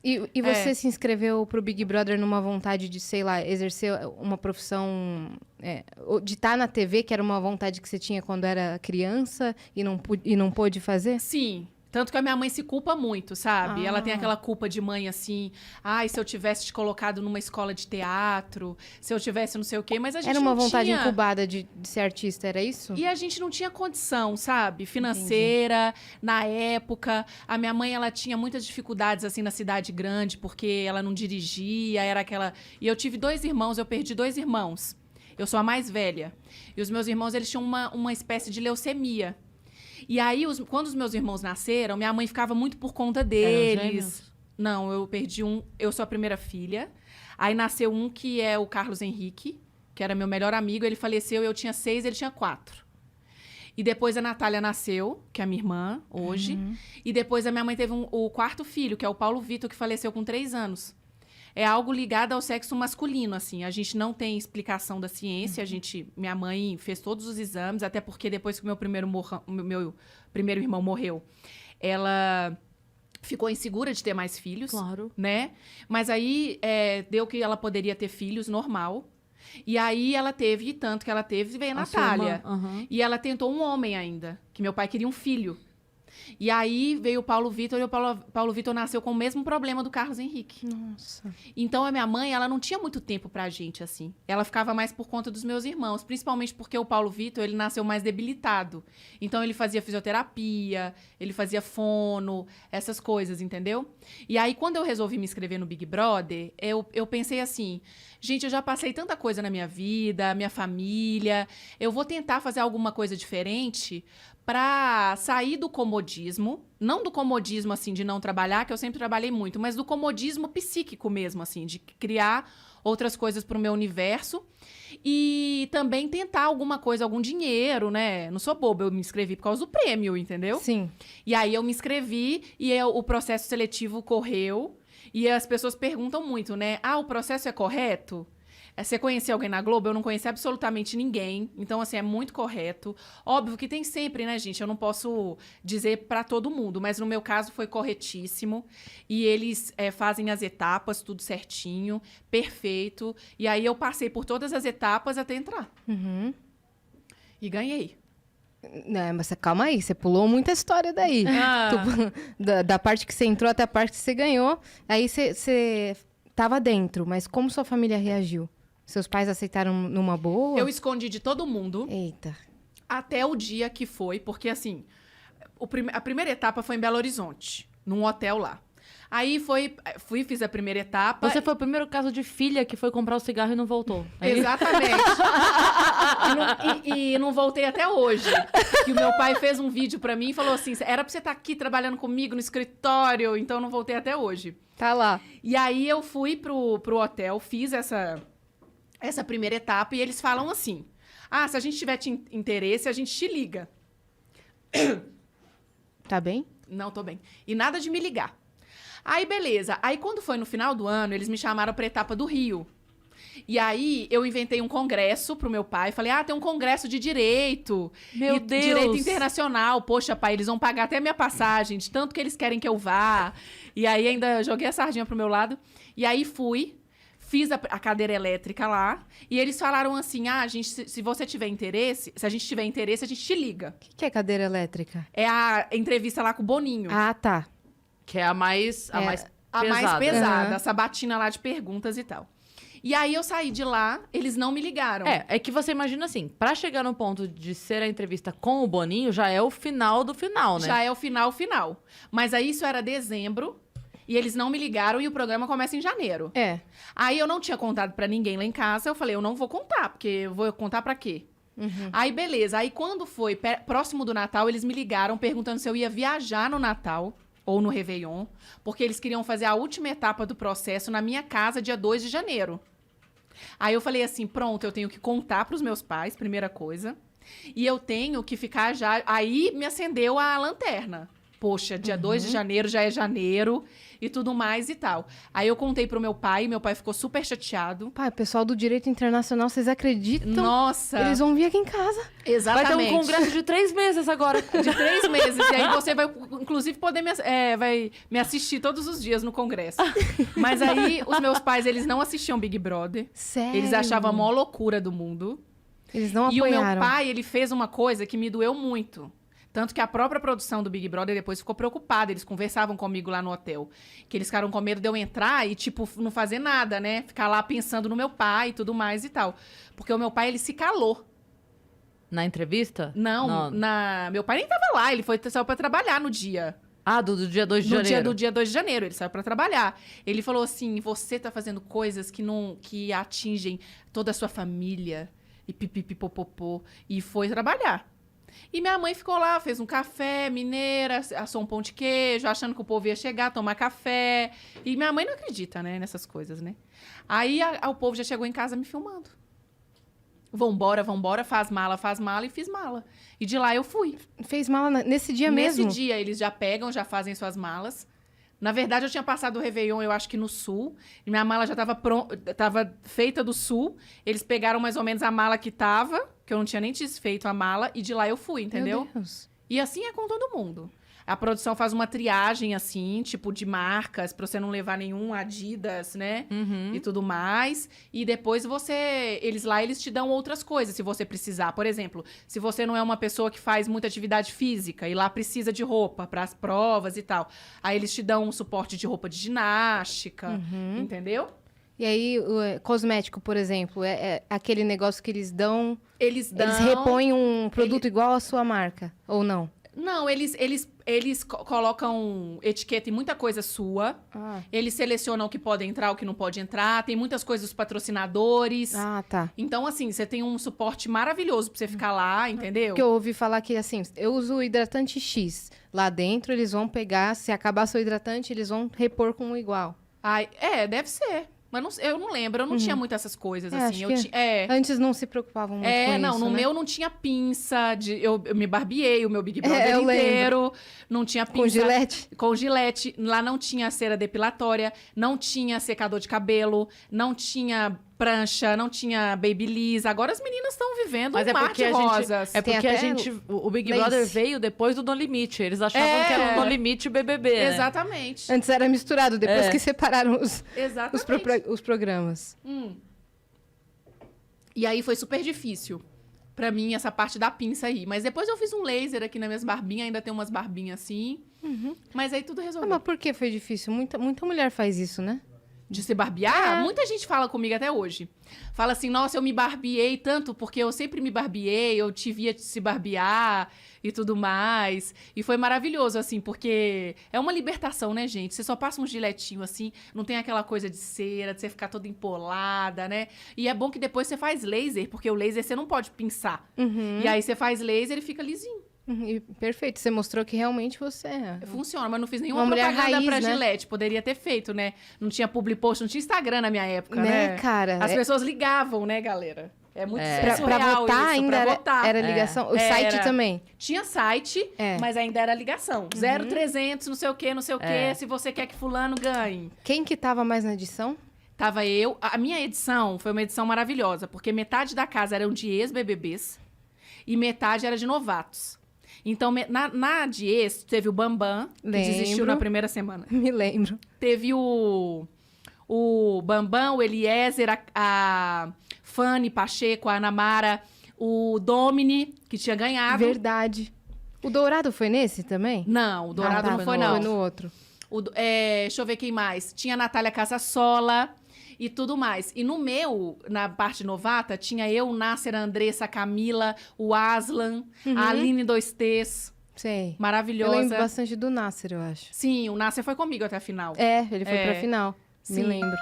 E você se inscreveu pro Big Brother numa vontade de, sei lá, exercer uma profissão... de estar na TV, que era uma vontade que você tinha quando era criança e não pôde fazer? Sim. Tanto que a minha mãe se culpa muito, sabe? Ela tem aquela culpa de mãe, assim... Ai, se eu tivesse te colocado numa escola de teatro, se eu tivesse não sei o quê, mas a gente era uma vontade tinha... incubada de ser artista, era isso? E a gente não tinha condição, sabe? Financeira, na época. A minha mãe, ela tinha muitas dificuldades, assim, na cidade grande, porque ela não dirigia, era aquela... E eu tive 2 irmãos, eu perdi 2 irmãos. Eu sou a mais velha. E os meus irmãos, eles tinham uma espécie de leucemia. E aí, quando os meus irmãos nasceram, minha mãe ficava muito por conta deles. Não, eu perdi um... Eu sou a primeira filha. Aí nasceu um que é o Carlos Henrique, que era meu melhor amigo. Ele faleceu, eu tinha 6, ele tinha 4. E depois a Natália nasceu, que é a minha irmã, hoje. E depois a minha mãe teve o 4º filho, que é o Paulo Vitor, que faleceu com 3 anos. É algo ligado ao sexo masculino, assim. A gente não tem explicação da ciência. Minha mãe fez todos os exames, até porque depois que o meu primeiro irmão morreu, ela ficou insegura de ter mais filhos. Claro. Né? Mas aí deu que ela poderia ter filhos, normal. E aí ela teve, tanto que ela teve, veio a Natália. E ela tentou um homem ainda, que meu pai queria um filho. E aí veio o Paulo Vitor, e o Paulo Vitor nasceu com o mesmo problema do Carlos Henrique. Nossa. Então a minha mãe, ela não tinha muito tempo pra gente, assim. Ela ficava mais por conta dos meus irmãos, principalmente porque o Paulo Vitor, ele nasceu mais debilitado. Então ele fazia fisioterapia, ele fazia fono, essas coisas, entendeu? E aí quando eu resolvi me inscrever no Big Brother, eu pensei assim, gente, eu já passei tanta coisa na minha vida, minha família, eu vou tentar fazer alguma coisa diferente para sair do comodismo, não do comodismo, assim, de não trabalhar, que eu sempre trabalhei muito, mas do comodismo psíquico mesmo, assim, de criar outras coisas para o meu universo e também tentar alguma coisa, algum dinheiro, né? Não sou boba, eu me inscrevi por causa do prêmio, entendeu? Sim. E aí eu me inscrevi e o processo seletivo correu e as pessoas perguntam muito, né? Ah, o processo é correto? Você conhecia alguém na Globo? Eu não conheci absolutamente ninguém. Então, assim, é muito correto. Óbvio que tem sempre, né, gente? Eu não posso dizer pra todo mundo, mas no meu caso foi corretíssimo. E eles fazem as etapas, tudo certinho, perfeito. E aí eu passei por todas as etapas até entrar. E ganhei. Não, mas calma aí, você pulou muita história daí. Da parte que você entrou até a parte que você ganhou. Aí você tava dentro, mas como sua família reagiu? Seus pais aceitaram numa boa? Eu escondi de todo mundo. Eita. Até o dia que foi, porque assim, a primeira etapa foi em Belo Horizonte, num hotel lá. Aí fiz a primeira etapa. Você foi o primeiro caso de filha que foi comprar o cigarro e não voltou. Exatamente. e não voltei até hoje. Que o meu pai fez um vídeo pra mim e falou assim, era pra você estar aqui trabalhando comigo no escritório, então não voltei até hoje. Tá lá. E aí eu fui pro hotel, fiz essa primeira etapa e eles falam assim, se a gente tiver interesse, a gente te liga. Tá bem? Não, tô bem. E nada de me ligar. Aí, beleza. Aí, quando foi no final do ano, eles me chamaram pra etapa do Rio. E aí, eu inventei um congresso pro meu pai. Falei, tem um congresso de direito. Meu Deus! Direito internacional. Poxa, pai, eles vão pagar até a minha passagem, de tanto que eles querem que eu vá. E aí, ainda joguei a sardinha pro meu lado. E aí, fiz a cadeira elétrica lá. E eles falaram assim, se você tiver interesse, se a gente tiver interesse, a gente te liga. O que é cadeira elétrica? É a entrevista lá com o Boninho. Ah, tá. Que é a mais pesada. A mais pesada, Uhum. a sabatina lá de perguntas e tal. E aí eu saí de lá, eles não me ligaram. É que você imagina assim, pra chegar no ponto de ser a entrevista com o Boninho, já é o final do final, né? Já é o final. Mas aí isso era dezembro, e eles não me ligaram e o programa começa em janeiro. Aí eu não tinha contado pra ninguém lá em casa, eu falei, eu não vou contar, porque eu vou contar pra quê? Aí beleza, aí quando foi próximo do Natal, eles me ligaram perguntando se eu ia viajar no Natal ou no Réveillon, porque eles queriam fazer a última etapa do processo na minha casa, dia 2 de janeiro. Aí eu falei assim, pronto, eu tenho que contar pros meus pais, primeira coisa, e eu tenho que ficar já... Aí me acendeu a lanterna. poxa, dia 2 de janeiro já é janeiro e tudo mais e tal. Aí eu contei pro meu pai ficou super chateado. Pai, pessoal do direito internacional, vocês acreditam? Nossa! Eles vão vir aqui em casa. Exatamente. Vai ter um congresso de 3 meses agora. De 3 meses. E aí você vai, inclusive, poder vai me assistir todos os dias no congresso. Mas aí, os meus pais, eles não assistiam Big Brother. Sério? Eles achavam a maior loucura do mundo. Eles não E o meu apoiaram. pai, ele fez uma coisa que me doeu muito. Tanto que a própria produção do Big Brother depois ficou preocupada. Eles conversavam comigo lá no hotel. Que eles ficaram com medo de eu entrar e, tipo, não fazer nada, né? Ficar lá pensando no meu pai e tudo mais e tal. Porque o meu pai, ele se calou. Na entrevista? Não. Meu pai nem tava lá. Ele saiu pra trabalhar no dia. Ah, do dia 2 de janeiro. Do dia 2 de janeiro, ele saiu pra trabalhar. Ele falou assim, você tá fazendo coisas que atingem toda a sua família. E pipipipopopô. E foi trabalhar. E minha mãe ficou lá, fez um café, mineira, assou um pão de queijo, achando que o povo ia chegar, tomar café. E minha mãe não acredita, né, nessas coisas, né? Aí o povo já chegou em casa me filmando. Vambora, faz mala, e fiz mala. E de lá eu fui. Fez mala nesse dia mesmo? Nesse dia, eles já pegam, já fazem suas malas. Na verdade, eu tinha passado o Réveillon, eu acho que no Sul. E minha mala já tava feita do Sul. Eles pegaram mais ou menos a mala que tava, que eu não tinha nem desfeito a mala. E de lá eu fui, entendeu? Meu Deus. E assim é com todo mundo. A produção faz uma triagem, assim, tipo, de marcas, pra você não levar nenhum Adidas, né? E tudo mais. E depois eles te dão outras coisas, se você precisar. Por exemplo, se você não é uma pessoa que faz muita atividade física e lá precisa de roupa para as provas e tal, aí eles te dão um suporte de roupa de ginástica, entendeu? E aí, o cosmético, por exemplo, é aquele negócio que eles dão... Eles repõem um produto igual à sua marca, ou não? Não, eles colocam etiqueta em muita coisa sua. Ah. Eles selecionam o que pode entrar, o que não pode entrar. Tem muitas coisas dos patrocinadores. Ah, tá. Então, assim, você tem um suporte maravilhoso pra você ficar lá, entendeu? Porque eu ouvi falar que, assim, eu uso o hidratante X. Lá dentro, eles vão pegar, se acabar seu hidratante, eles vão repor com um igual. Ai, deve ser. Mas eu não lembro, eu não tinha muito essas coisas, assim. Acho que antes não se preocupavam muito com isso, no né? meu não tinha pinça, eu me barbeei o meu Big Brother eu inteiro. Não tinha pinça. Com gilete? Com gilete. Lá não tinha cera depilatória, não tinha secador de cabelo, não tinha prancha, não tinha babyliss. Agora as meninas estão vivendo um mar de rosas. É porque Tem até o Big lace. Brother veio depois do No Limite. Eles achavam que era o No Limite BBB, né? Exatamente. Antes era misturado, depois que separaram Exatamente. os programas. E aí foi super difícil pra mim essa parte da pinça aí. Mas depois eu fiz um laser aqui nas minhas barbinhas, ainda tem umas barbinhas assim. Mas aí tudo Ah, resolveu. mas por que foi difícil? Muita mulher faz isso, né? De se barbear? Muita gente fala comigo até hoje. Fala assim, nossa, eu me barbeei tanto porque eu sempre me barbeei, eu te via se barbear e tudo mais. E foi maravilhoso, assim, porque é uma libertação, né, gente? Você só passa um giletinho assim, não tem aquela coisa de cera, de você ficar toda empolada, né? E é bom que depois você faz laser, porque o laser você não pode pinçar. E aí você faz laser e fica lisinho. Perfeito, você mostrou que realmente você é. Funciona, mas não fiz nenhuma Uma mulher propaganda raiz, pra né? Gillette. Poderia ter feito, né? Não tinha public post, não tinha Instagram na minha época, né? Cara? As pessoas ligavam, né, galera? É muito Pra surreal votar isso, ainda pra votar. era ligação? O site Era. também? Tinha site, mas ainda era ligação. 0300, não sei o quê, se você quer que fulano ganhe. Quem que tava mais na edição? Tava eu. A minha edição foi uma edição maravilhosa, porque metade da casa eram de ex-BBBs e metade era de novatos. Então, na de ex, teve o Bambam, que desistiu na primeira semana. Me lembro. Teve o Bambam, o Eliezer, a Fanny Pacheco, a Ana Mara, o Domini, que tinha ganhado. Verdade. O Dourado foi nesse também? Não, o Dourado não foi, não. Foi no outro. Deixa eu ver quem mais. Tinha a Natália Casasola e tudo mais. E no meu, na parte novata, tinha eu, o Nasser, a Andressa, a Camila, o Aslan, a Aline 2Ts. Sei. Maravilhosa. Eu lembro bastante do Nasser, eu acho. Sim, o Nasser foi comigo até a final. Ele foi pra final. Me lembro.